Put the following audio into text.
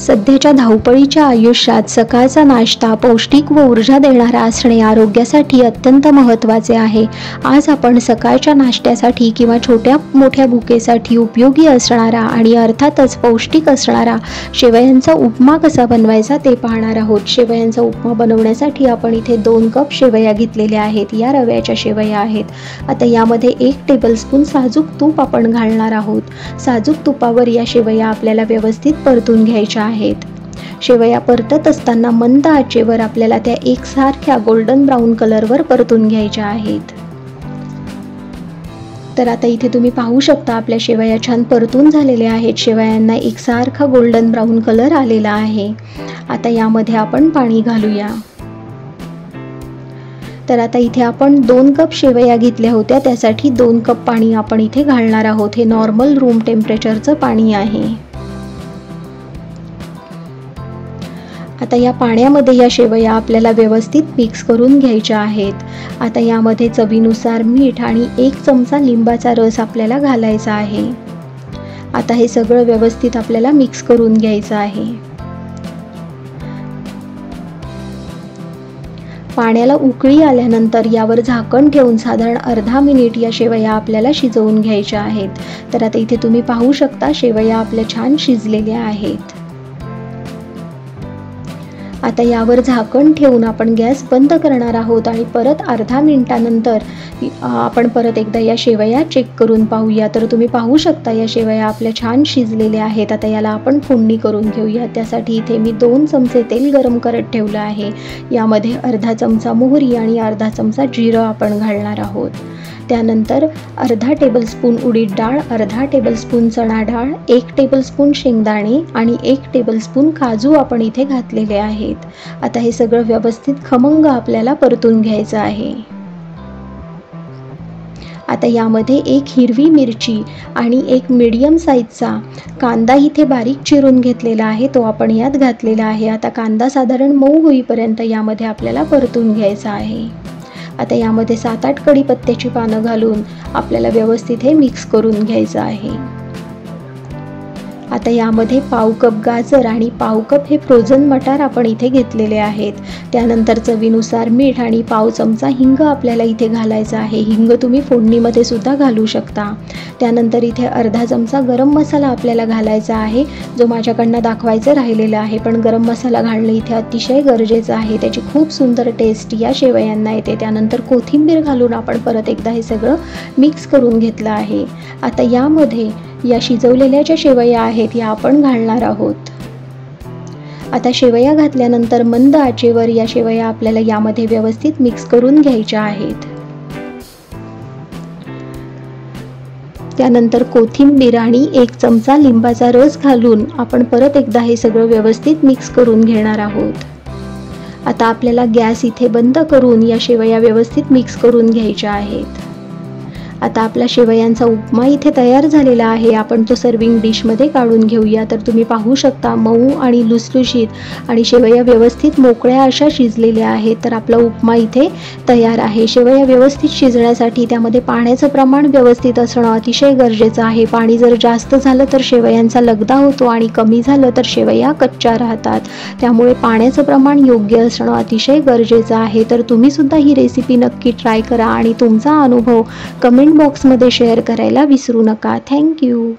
सध्याच्या धावपळीच्या आयुष्यात सकाळचा नाश्ता पौष्टिक व ऊर्जा देणारा असणे आरोग्यासाठी अत्यंत महत्त्वाचे आहे। आज आपण सकाळच्या नाश्त्यासाठी किंवा छोट्या मोठ्या भुकेसाठी उपयोगी असणारा आणि अर्थातच पौष्टिक असणारा शेवयांचा उपमा कसा बनवायचा ते पाहणार आहोत। शेवयांचा उपमा बनवण्यासाठी आपण इथे 2 कप शेवया घेतलेल्या आहेत। या रव्याच्या शेवया आहेत। आता यामध्ये 1 टेबलस्पून साजूक तूप आपण घालणार आहोत। साजूक तुपावर या शेवया आपल्याला व्यवस्थित परतून घ्यायच्या आहेत। शेवया परतत असताना मंद आचेवर आपल्याला त्या एकसारख्या गोल्डन ब्राऊन कलरवर परतून घ्यायच्या आहेत। तर आता इथे तुम्ही पाहू शकता आपल्या शेवया छान परतून झालेल्या आहेत। शेवयांना एकसारखा गोल्डन ब्राऊन कलर आलेला आहे। आता यामध्ये आपण पाणी घालूया। तर आता इथे आपण 2 कप शेवया घेतल्या होत्या, त्यासाठी 2 कप पाणी आपण इथे घालणार आहोत। हे नॉर्मल रूम टेम्परेचरचं पाणी आहे। आता या पाण्यामध्ये या शेवया आपल्याला व्यवस्थित मिक्स करून घ्यायच्या आहेत। आता यामध्ये चवीनुसार मीठ आणि 1 चमचा लिंबाचा रस आपल्याला घालायचा आहे। आता हे सगळं व्यवस्थित आपल्याला मिक्स करून घ्यायचं आहे। पाण्याला उकळी आल्यानंतर यावर झाकण ठेवून साधारण अर्धा मिनिट या शेवया आपल्याला शिजवून घ्यायच्या आहेत। तर आता इथे तुम्ही पाहू शकता शेवया आपल्या छान शिजलेल्या आहेत। आता यावर झाकण ठेवून आपण गॅस बंद करणार आहोत आणि परत अर्धा मिनिटानंतर आपण परत एकदा या शेवया चेक करून पाहूया। तर तुम्ही पाहू शकता या शेवया आपल्या छान शिजलेल्या आहेत। आता याला आपण फोडणी करून घेऊया। त्यासाठी इथे मी 2 चमचे तेल गरम करत ठेवलं आहे। यामध्ये अर्धा चमचा मोहरी आणि अर्धा चमचा जिरं आपण घालणार आहोत। त्यानंतर अर्धा टेबलस्पून उडीद डाळ, अर्धा टेबलस्पून चणा डाळ, 1 टेबलस्पून शेंगदाणे आणि 1 टेबलस्पून काजू आपण इथे घातलेले आहेत। आता हे सगळं व्यवस्थित खमंग आपल्याला परतून घ्यायचं आहे। आता यामध्ये 1 हिरवी मिरची आणि 1 मीडियम साईजचा कांदा इथे बारीक चिरून घेतलेला आहे, तो आपण यात घातलेला आहे। आता कांदा साधारण मऊ होईपर्यंत यामध्ये आपल्याला परतून घ्यायचा आहे। आता यामध्ये 7-8 कढीपत्त्याची पानं घालून आपल्याला व्यवस्थित हे मिक्स करून घ्यायचं आहे। आता यामध्ये पाव कप गाजर आणि पाव कप हे फ्रोझन मटार आपण इथे घेतलेले आहेत। त्यानंतर चवीनुसार मीठ आणि पाव चमचा हिंग आपल्याला इथे घालायचा आहे। हिंग तुम्ही फोडणीमध्ये सुद्धा घालू शकता। त्यानंतर इथे अर्धा चमचा गरम मसाला आपल्याला घालायचा आहे, जो माझ्याकडनं दाखवायचं राहिलेला आहे, पण गरम मसाला घालणं इथे अतिशय गरजेचं आहे। त्याची खूप सुंदर टेस्ट या शेवयांना येते। त्यानंतर कोथिंबीर घालून आपण परत एकदा हे सगळं मिक्स करून घेतलं आहे। आता यामध्ये या शिजवलेल्या ज्या शेवया आहेत या आपण घालणार आहोत। आता शेवया घातल्यानंतर मंद आचेवर या शेवया आपल्याला यामध्ये व्यवस्थित मिक्स करून घ्यायच्या आहेत। त्यानंतर कोथिंबीर आणि 1 चमचा लिंबाचा रस घालून आपण परत एकदा हे सगळं व्यवस्थित मिक्स करून घेणार आहोत। आता आपल्याला गॅस इथे बंद करून या शेवया व्यवस्थित मिक्स करून घ्यायच्या आहेत। आता आपला शेवयांचा उपमा इथे तयार झालेला आहे। आपण तो सर्विंग डिशमध्ये काढून घेऊया। तर तुम्ही पाहू शकता मऊ आणि लुसलुशीत आणि शेवया व्यवस्थित मोकळ्या अशा शिजलेल्या आहेत। तर आपला उपमा इथे तयार आहे। शेवया व्यवस्थित शिजण्यासाठी त्यामध्ये पाण्याचं प्रमाण व्यवस्थित असणं अतिशय गरजेचं आहे। पाणी जर जास्त झालं तर शेवयांचा लगदा होतो आणि कमी झालं तर शेवया कच्च्या राहतात। त्यामुळे पाण्याचं प्रमाण योग्य असणं अतिशय गरजेचं आहे। तर तुम्ही सुद्धा ही रेसिपी नक्की ट्राय करा आणि तुमचा अनुभव कमेंट बॉक्समध्ये शेअर करायला विसरू नका। थँक्यू।